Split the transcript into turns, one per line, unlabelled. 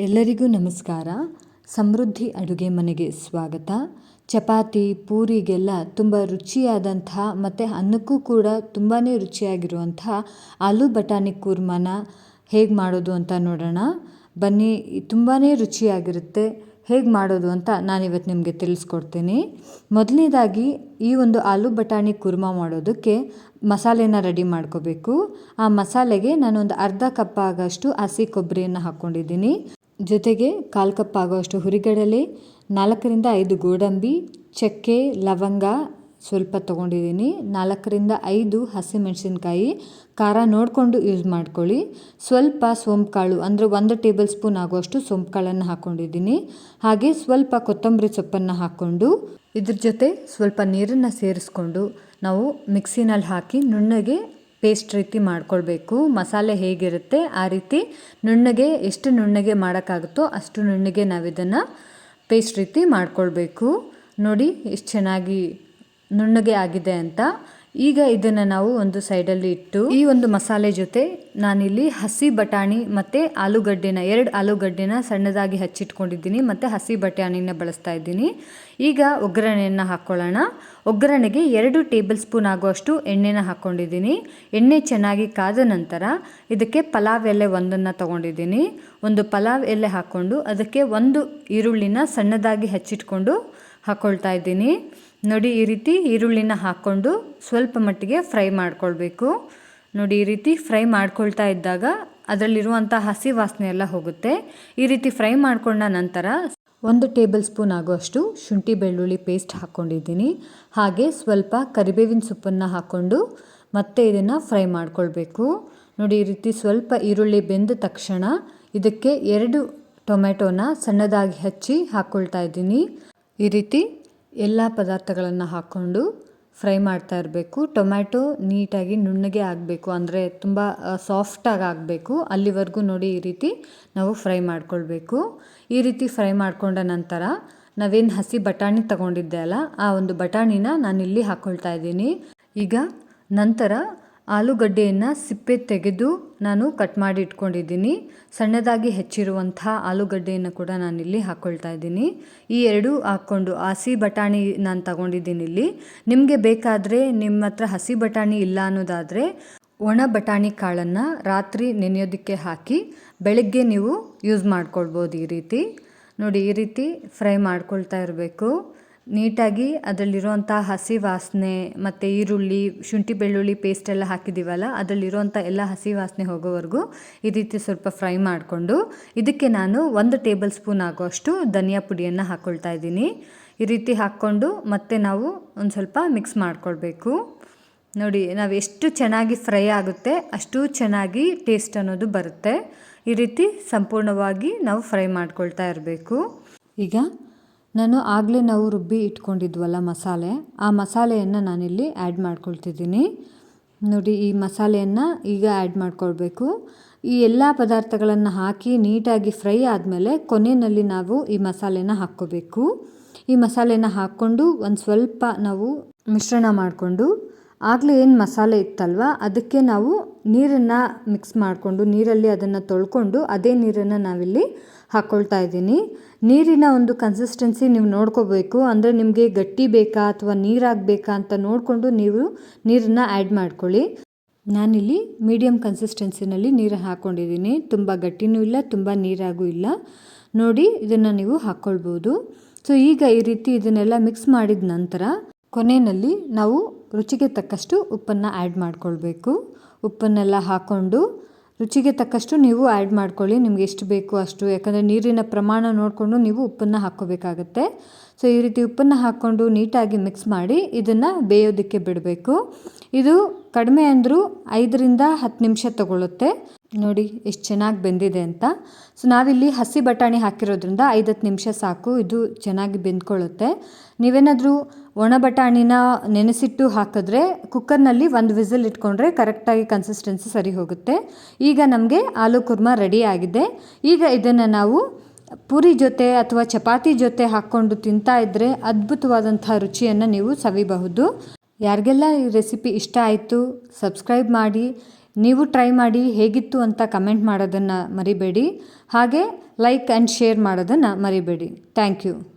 ಎಲ್ಲರಿಗೂ ನಮಸ್ಕಾರ. ಸಮೃದ್ಧಿ ಅಡುಗೆ ಮನೆಗೆ ಸ್ವಾಗತ. ಚಪಾತಿ ಪೂರಿಗೆಲ್ಲ ತುಂಬ ರುಚಿಯಾದಂತಹ ಮತ್ತು ಅನ್ನಕ್ಕೂ ಕೂಡ ತುಂಬಾ ರುಚಿಯಾಗಿರುವಂತಹ ಆಲೂ ಬಟಾಣಿ ಕೂರ್ಮನ ಹೇಗೆ ಮಾಡೋದು ಅಂತ ನೋಡೋಣ ಬನ್ನಿ. ತುಂಬಾ ರುಚಿಯಾಗಿರುತ್ತೆ. ಹೇಗೆ ಮಾಡೋದು ಅಂತ ನಾನಿವತ್ತು ನಿಮಗೆ ತಿಳಿಸ್ಕೊಡ್ತೀನಿ. ಮೊದಲನೇದಾಗಿ ಈ ಒಂದು ಆಲೂ ಬಟಾಣಿ ಕೂರ್ಮ ಮಾಡೋದಕ್ಕೆ ಮಸಾಲೆನ ರೆಡಿ ಮಾಡ್ಕೋಬೇಕು. ಆ ಮಸಾಲೆಗೆ ನಾನೊಂದು ಅರ್ಧ ಕಪ್ ಆಗೋಷ್ಟು ಹಸಿ ಕೊಬ್ಬರಿಯನ್ನು ಹಾಕ್ಕೊಂಡಿದ್ದೀನಿ. ಜೊತೆಗೆ 1/4 ಕಪ್ ಆಗೋಷ್ಟು ಹುರಿಗಡಲೆ, 4ರಿಂದ 5 ಗೋಡಂಬಿ, ಚಕ್ಕೆ, ಲವಂಗ ಸ್ವಲ್ಪ ತೊಗೊಂಡಿದ್ದೀನಿ, 4ರಿಂದ 5 ಹಸಿಮೆಣಸಿನ್ಕಾಯಿ. ಖಾರ ನೋಡಿಕೊಂಡು ಯೂಸ್ ಮಾಡ್ಕೊಳ್ಳಿ. ಸ್ವಲ್ಪ ಸೋಂಪು ಕಾಳು ಅಂದರೆ 1 ಟೇಬಲ್ ಸ್ಪೂನ್ ಆಗೋಷ್ಟು ಸೋಂಪು ಕಾಳನ್ನು ಹಾಕ್ಕೊಂಡಿದ್ದೀನಿ. ಹಾಗೆ ಸ್ವಲ್ಪ ಕೊತ್ತಂಬರಿ ಸೊಪ್ಪನ್ನು ಹಾಕ್ಕೊಂಡು ಇದ್ರ ಜೊತೆ ಸ್ವಲ್ಪ ನೀರನ್ನು ಸೇರಿಸ್ಕೊಂಡು ನಾವು ಮಿಕ್ಸಿನಲ್ಲಿ ಹಾಕಿ ನುಣ್ಣಗೆ ಪೇಸ್ಟ್ ರೀತಿ ಮಾಡ್ಕೊಳ್ಬೇಕು. ಮಸಾಲೆ ಹೇಗಿರುತ್ತೆ ಆ ರೀತಿ ನುಣ್ಣಗೆ, ಎಷ್ಟು ನುಣ್ಣಗೆ ಮಾಡೋಕ್ಕಾಗುತ್ತೋ ಅಷ್ಟು ನುಣ್ಣಗೆ ನಾವಿದನ್ನು ಪೇಸ್ಟ್ ರೀತಿ ಮಾಡ್ಕೊಳ್ಬೇಕು. ನೋಡಿ ಎಷ್ಟು ಚೆನ್ನಾಗಿ ನುಣ್ಣಗೆ ಆಗಿದೆ ಅಂತ. ಈಗ ಇದನ್ನು ನಾವು ಒಂದು ಸೈಡಲ್ಲಿ ಇಟ್ಟು ಈ ಒಂದು ಮಸಾಲೆ ಜೊತೆ ನಾನಿಲ್ಲಿ ಹಸಿ ಬಟಾಣಿ ಮತ್ತು ಆಲೂಗಡ್ಡೆನ 2 ಆಲೂಗಡ್ಡೆನ ಸಣ್ಣದಾಗಿ ಹಚ್ಚಿಟ್ಕೊಂಡಿದ್ದೀನಿ ಮತ್ತು ಹಸಿ ಬಟಾಣಿನ ಬಳಸ್ತಾ ಇದ್ದೀನಿ. ಈಗ ಒಗ್ಗರಣೆಯನ್ನು ಹಾಕ್ಕೊಳ್ಳೋಣ. ಒಗ್ಗರಣೆಗೆ 2 ಟೇಬಲ್ ಸ್ಪೂನ್ ಆಗುವಷ್ಟು ಎಣ್ಣೆನ ಹಾಕ್ಕೊಂಡಿದ್ದೀನಿ. ಎಣ್ಣೆ ಚೆನ್ನಾಗಿ ಕಾದ ನಂತರ ಇದಕ್ಕೆ ಪಲಾವ್ ಎಲೆ ಒಂದನ್ನು ತೊಗೊಂಡಿದ್ದೀನಿ. ಒಂದು ಪಲಾವ್ ಎಲೆ ಹಾಕ್ಕೊಂಡು ಅದಕ್ಕೆ 1 ಈರುಳ್ಳಿನ ಸಣ್ಣದಾಗಿ ಹಚ್ಚಿಟ್ಕೊಂಡು ಹಾಕ್ಕೊಳ್ತಾ ಇದ್ದೀನಿ. ನೋಡಿ ಈ ರೀತಿ ಈರುಳ್ಳಿನ ಹಾಕ್ಕೊಂಡು ಸ್ವಲ್ಪ ಮಟ್ಟಿಗೆ ಫ್ರೈ ಮಾಡ್ಕೊಳ್ಬೇಕು. ನೋಡಿ ಈ ರೀತಿ ಫ್ರೈ ಮಾಡ್ಕೊಳ್ತಾ ಇದ್ದಾಗ ಅದರಲ್ಲಿರುವಂಥ ಹಸಿ ವಾಸನೆ ಎಲ್ಲ ಹೋಗುತ್ತೆ. ಈ ರೀತಿ ಫ್ರೈ ಮಾಡ್ಕೊಂಡ ನಂತರ 1 ಟೇಬಲ್ ಸ್ಪೂನ್ ಆಗುವಷ್ಟು ಶುಂಠಿ ಬೆಳ್ಳುಳ್ಳಿ ಪೇಸ್ಟ್ ಹಾಕ್ಕೊಂಡಿದ್ದೀನಿ. ಹಾಗೆ ಸ್ವಲ್ಪ ಕರಿಬೇವಿನ ಸೊಪ್ಪನ್ನು ಹಾಕ್ಕೊಂಡು ಮತ್ತೆ ಇದನ್ನು ಫ್ರೈ ಮಾಡ್ಕೊಳ್ಬೇಕು. ನೋಡಿ ಈ ರೀತಿ ಸ್ವಲ್ಪ ಈರುಳ್ಳಿ ಬೆಂದ ತಕ್ಷಣ ಇದಕ್ಕೆ 2 ಟೊಮೆಟೊನ ಸಣ್ಣದಾಗಿ ಹಚ್ಚಿ ಹಾಕ್ಕೊಳ್ತಾ ಇದ್ದೀನಿ. ಈ ರೀತಿ ಎಲ್ಲ ಪದಾರ್ಥಗಳನ್ನು ಹಾಕ್ಕೊಂಡು ಫ್ರೈ ಮಾಡ್ತಾ ಇರಬೇಕು. ಟೊಮ್ಯಾಟೊ ನೀಟಾಗಿ ನುಣ್ಣಗೆ ಆಗಬೇಕು, ಅಂದರೆ ತುಂಬ ಸಾಫ್ಟಾಗಿ ಆಗಬೇಕು. ಅಲ್ಲಿವರೆಗೂ ನೋಡಿ ಈ ರೀತಿ ನಾವು ಫ್ರೈ ಮಾಡ್ಕೊಳ್ಬೇಕು. ಈ ರೀತಿ ಫ್ರೈ ಮಾಡ್ಕೊಂಡ ನಂತರ ನಾವೇನು ಹಸಿ ಬಟಾಣಿ ತಗೊಂಡಿದ್ದೆ ಅಲ್ಲ, ಆ ಒಂದು ಬಟಾಣಿನ ನಾನಿಲ್ಲಿ ಹಾಕ್ಕೊಳ್ತಾ ಇದ್ದೀನಿ. ಈಗ ನಂತರ ಆಲೂಗಡ್ಡೆಯನ್ನು ಸಿಪ್ಪೆ ತೆಗೆದು ನಾನು ಕಟ್ ಮಾಡಿ ಇಟ್ಕೊಂಡಿದ್ದೀನಿ. ಸಣ್ಣದಾಗಿ ಹೆಚ್ಚಿರುವಂಥ ಆಲೂಗಡ್ಡೆಯನ್ನು ಕೂಡ ನಾನಿಲ್ಲಿ ಹಾಕ್ಕೊಳ್ತಾ ಇದ್ದೀನಿ. ಈ 2 ಹಾಕ್ಕೊಂಡು ಹಸಿ ಬಟಾಣಿ ನಾನು ತಗೊಂಡಿದ್ದೀನಿ ಇಲ್ಲಿ. ನಿಮಗೆ ಬೇಕಾದರೆ ನಿಮ್ಮ ಹತ್ರ ಹಸಿ ಬಟಾಣಿ ಇಲ್ಲ ಅನ್ನೋದಾದರೆ ಒಣ ಬಟಾಣಿ ಕಾಳನ್ನು ರಾತ್ರಿ ನೆನೆಯೋದಕ್ಕೆ ಹಾಕಿ ಬೆಳಗ್ಗೆ ನೀವು ಯೂಸ್ ಮಾಡ್ಕೊಳ್ಬೋದು. ಈ ರೀತಿ ನೋಡಿ ಈ ರೀತಿ ಫ್ರೈ ಮಾಡ್ಕೊಳ್ತಾ ಇರಬೇಕು. ನೀಟಾಗಿ ಅದರಲ್ಲಿರುವಂಥ ಹಸಿ ವಾಸನೆ ಮತ್ತು ಈರುಳ್ಳಿ ಶುಂಠಿ ಬೆಳ್ಳುಳ್ಳಿ ಪೇಸ್ಟ್ ಎಲ್ಲ ಹಾಕಿದ್ದೀವಲ್ಲ, ಅದರಲ್ಲಿರುವಂಥ ಎಲ್ಲ ಹಸಿ ವಾಸನೆ ಹೋಗೋವರೆಗೂ ಈ ರೀತಿ ಸ್ವಲ್ಪ ಫ್ರೈ ಮಾಡಿಕೊಂಡು ಇದಕ್ಕೆ ನಾನು 1 ಟೇಬಲ್ ಸ್ಪೂನ್ ಆಗುವಷ್ಟು ಧನಿಯಾ ಪುಡಿಯನ್ನು ಹಾಕ್ಕೊಳ್ತಾ ಇದ್ದೀನಿ. ಈ ರೀತಿ ಹಾಕ್ಕೊಂಡು ಮತ್ತೆ ನಾವು ಒಂದು ಸ್ವಲ್ಪ ಮಿಕ್ಸ್ ಮಾಡ್ಕೊಳ್ಬೇಕು. ನೋಡಿ ನಾವು ಎಷ್ಟು ಚೆನ್ನಾಗಿ ಫ್ರೈ ಆಗುತ್ತೆ ಅಷ್ಟು ಚೆನ್ನಾಗಿ ಟೇಸ್ಟ್ ಅನ್ನೋದು ಬರುತ್ತೆ. ಈ ರೀತಿ ಸಂಪೂರ್ಣವಾಗಿ ನಾವು ಫ್ರೈ ಮಾಡ್ಕೊಳ್ತಾ ಇರಬೇಕು. ಈಗ ನಾನು ಆಗಲೇ ನಾವು ರುಬ್ಬಿ ಇಟ್ಕೊಂಡಿದ್ವಲ್ಲ ಮಸಾಲೆ, ಆ ಮಸಾಲೆಯನ್ನು ನಾನಿಲ್ಲಿ ಆ್ಯಡ್ ಮಾಡ್ಕೊಳ್ತಿದ್ದೀನಿ. ನೋಡಿ ಈ ಮಸಾಲೆಯನ್ನು ಈಗ ಆ್ಯಡ್ ಮಾಡ್ಕೊಳ್ಬೇಕು. ಈ ಎಲ್ಲ ಪದಾರ್ಥಗಳನ್ನು ಹಾಕಿ ನೀಟಾಗಿ ಫ್ರೈ ಆದಮೇಲೆ ಕೊನೆಯಲ್ಲಿ ನಾವು ಈ ಮಸಾಲೆನ ಹಾಕ್ಕೋಬೇಕು. ಈ ಮಸಾಲೆನ ಹಾಕ್ಕೊಂಡು ಒಂದು ಸ್ವಲ್ಪ ನಾವು ಮಿಶ್ರಣ ಮಾಡಿಕೊಂಡು ಆಗಲೇ ಏನು ಮಸಾಲೆ ಇತ್ತಲ್ವ ಅದಕ್ಕೆ ನಾವು ನೀರನ್ನು ಮಿಕ್ಸ್ ಮಾಡಿಕೊಂಡು ನೀರಲ್ಲಿ ಅದನ್ನು ತೊಳ್ಕೊಂಡು ಅದೇ ನೀರನ್ನು ನಾವಿಲ್ಲಿ ಹಾಕ್ಕೊಳ್ತಾ ಇದ್ದೀನಿ. ನೀರಿನ ಒಂದು ಕನ್ಸಿಸ್ಟೆನ್ಸಿ ನೀವು ನೋಡ್ಕೋಬೇಕು. ಅಂದರೆ ನಿಮಗೆ ಗಟ್ಟಿ ಬೇಕಾ ಅಥವಾ ನೀರಾಗಬೇಕಾ ಅಂತ ನೋಡಿಕೊಂಡು ನೀವು ನೀರನ್ನು ಆ್ಯಡ್ ಮಾಡ್ಕೊಳ್ಳಿ. ನಾನಿಲ್ಲಿ ಮೀಡಿಯಮ್ ಕನ್ಸಿಸ್ಟೆನ್ಸಿನಲ್ಲಿ ನೀರು ಹಾಕ್ಕೊಂಡಿದ್ದೀನಿ. ತುಂಬ ಗಟ್ಟಿನೂ ಇಲ್ಲ, ತುಂಬ ನೀರಾಗೂ ಇಲ್ಲ. ನೋಡಿ ಇದನ್ನು ನೀವು ಹಾಕ್ಕೊಳ್ಬೋದು. ಸೊ ಈಗ ಈ ರೀತಿ ಇದನ್ನೆಲ್ಲ ಮಿಕ್ಸ್ ಮಾಡಿದ ನಂತರ ಕೊನೆಯಲ್ಲಿ ನಾವು ರುಚಿಗೆ ತಕ್ಕಷ್ಟು ಉಪ್ಪನ್ನು ಆ್ಯಡ್ ಮಾಡ್ಕೊಳ್ಬೇಕು. ಉಪ್ಪನ್ನೆಲ್ಲ ಹಾಕ್ಕೊಂಡು ರುಚಿಗೆ ತಕ್ಕಷ್ಟು ನೀವು ಆ್ಯಡ್ ಮಾಡ್ಕೊಳ್ಳಿ, ನಿಮ್ಗೆ ಎಷ್ಟು ಬೇಕು ಅಷ್ಟು. ಯಾಕಂದರೆ ನೀರಿನ ಪ್ರಮಾಣ ನೋಡಿಕೊಂಡು ನೀವು ಉಪ್ಪನ್ನು ಹಾಕ್ಕೋಬೇಕಾಗತ್ತೆ. ಸೊ ಈ ರೀತಿ ಉಪ್ಪನ್ನು ಹಾಕ್ಕೊಂಡು ನೀಟಾಗಿ ಮಿಕ್ಸ್ ಮಾಡಿ ಇದನ್ನು ಬೇಯೋದಕ್ಕೆ ಬಿಡಬೇಕು. ಇದು ಕಡಿಮೆ ಅಂದರೂ 5ರಿಂದ 10 ನಿಮಿಷ ತಗೊಳ್ಳುತ್ತೆ. ನೋಡಿ ಎಷ್ಟು ಚೆನ್ನಾಗಿ ಬೆಂದಿದೆ ಅಂತ. ಸೊ ನಾವಿಲ್ಲಿ ಹಸಿ ಬಟಾಣಿ ಹಾಕಿರೋದ್ರಿಂದ 5-10 ನಿಮಿಷ ಸಾಕು, ಇದು ಚೆನ್ನಾಗಿ ಬೆಂದ್ಕೊಳ್ಳುತ್ತೆ. ನೀವೇನಾದರೂ ಒಣ ಬಟಾಣಿನ ನೆನೆಸಿಟ್ಟು ಹಾಕಿದ್ರೆ ಕುಕ್ಕರ್ನಲ್ಲಿ 1 ವಿಸಿಲ್ ಇಟ್ಕೊಂಡ್ರೆ ಕರೆಕ್ಟಾಗಿ ಕನ್ಸಿಸ್ಟೆನ್ಸಿ ಸರಿ ಹೋಗುತ್ತೆ. ಈಗ ನಮಗೆ ಆಲೂ ಕುರ್ಮ ರೆಡಿ ಆಗಿದೆ. ಈಗ ಇದನ್ನು ನಾವು ಪೂರಿ ಜೊತೆ ಅಥವಾ ಚಪಾತಿ ಜೊತೆ ಹಾಕ್ಕೊಂಡು ತಿಂತಾ ಇದ್ದರೆ ಅದ್ಭುತವಾದಂಥ ರುಚಿಯನ್ನು ನೀವು ಸವಿಬಹುದು. ಯಾರಿಗೆಲ್ಲ ಈ ರೆಸಿಪಿ ಇಷ್ಟ ಆಯಿತು ಸಬ್ಸ್ಕ್ರೈಬ್ ಮಾಡಿ. ನೀವು ಟ್ರೈ ಮಾಡಿ ಹೇಗಿತ್ತು ಅಂತ ಕಮೆಂಟ್ ಮಾಡೋದನ್ನು ಮರಿಬೇಡಿ. ಹಾಗೆ ಲೈಕ್ ಆ್ಯಂಡ್ ಶೇರ್ ಮಾಡೋದನ್ನು ಮರಿಬೇಡಿ. Thank you.